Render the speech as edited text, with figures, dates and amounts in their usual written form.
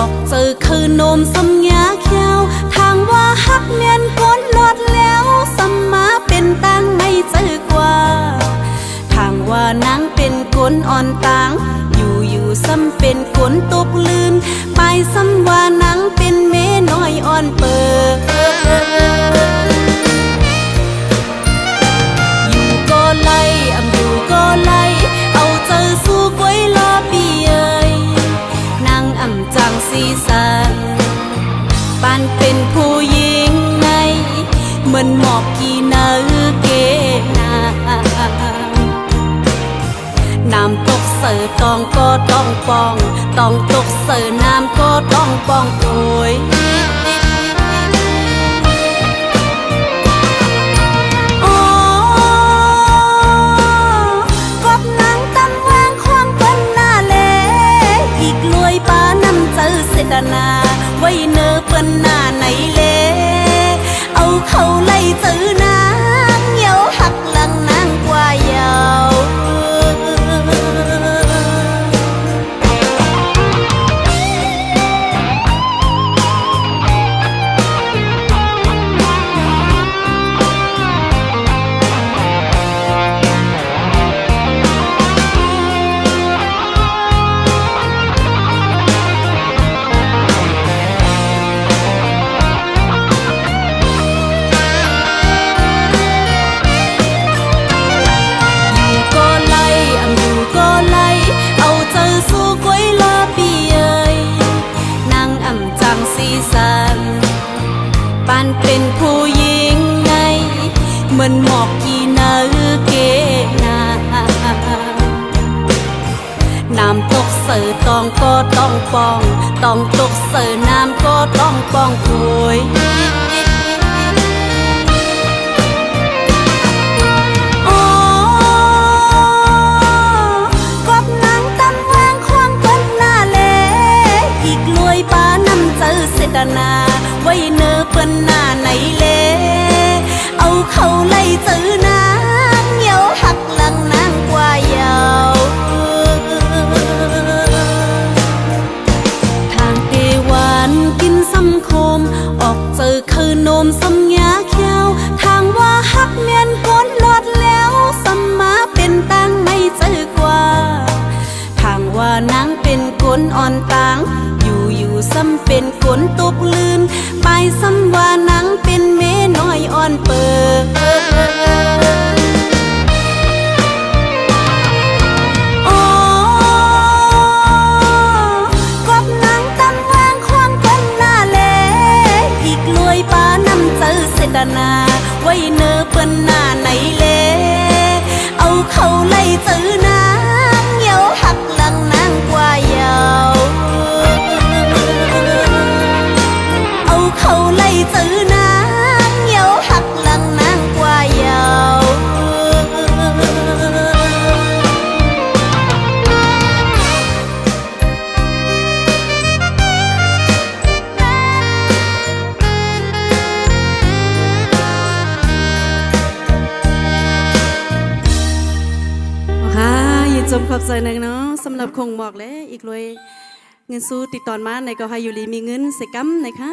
อกเจอคือนมสำยาเขียวทางว่าฮักเมียนก้นลดแล้วสมมาเป็นตังไม่เจอกว่าทางว่านางเป็นคนอ่อนต่างอยู่ซ้ำเป็นคนตกลืนไปซ้ำว่านางเป็นเมน้อยอ่อนเปิดอยู่ก็ไล่อยู่ก็ไล่เอาเจอสู้กวยลอปีเอ้ยนางจังสีสันปานเป็นผู้หญิงในเหมือนหมอกกีนาเกนาน้ำตกเสือตองก็ต้องป้องต้องตกเสือน้ำก็ต้องป้องโอยกบนางตำวางความกันหน้าเล่อีกลวยป้านำเจอเสดนาไว้เนื้อเปิ้นหน้าไหนเล่เอาเขาไล่เจอนางเหี่ยวหักหลังนางกว่ายาวเป็นผู้หญิงไงเหมือนหมอกกีนาเกนาน้ำตกเสือตองก็ต้องป้องต้องตกเสือน้ำก็ต้องป้องโอยกบนางตำวางควงกันหน้าเล่อีกลวยป้านำเจอเสดนาไว้เนื้อเปิ้นหน้าไหนเล่เอาเขาไล่เจอนางเหี่ยวหักหลังนางกว่ายาวทางเอวานกินซ้ำโคมออกเจอคือนมสำยาเขียวทางว่าฮักเมียนก้นลดแล้วสมมาเป็นตังไม่เจอกว่าทางว่านางเป็นคนอ่อนต่างอยู่ซ้ำเป็นคนตกลืนไปซ้ำว่านังเป็นเมน้อยอ่อนเปิดกบนางตำวางควงกันหน้าเล่อีกลวยป้านำเจอเสดนาไว้เนื้อเปิ้นหน้าไหนเล่เอาเขาไล่เจอนางเหี่ยวหักหลังนางกว่ายาวเขาไล่เจอนางเหี่ยวหักหลังนางกว่ายาวค่ะยินจมขอบใจหนึ่งเนาะสำหรับคงหมอกเลยอีกเลยเงินสู้ติดต่อมาในก็ให้อยู่ลีมีเงินเสกัมนะคะ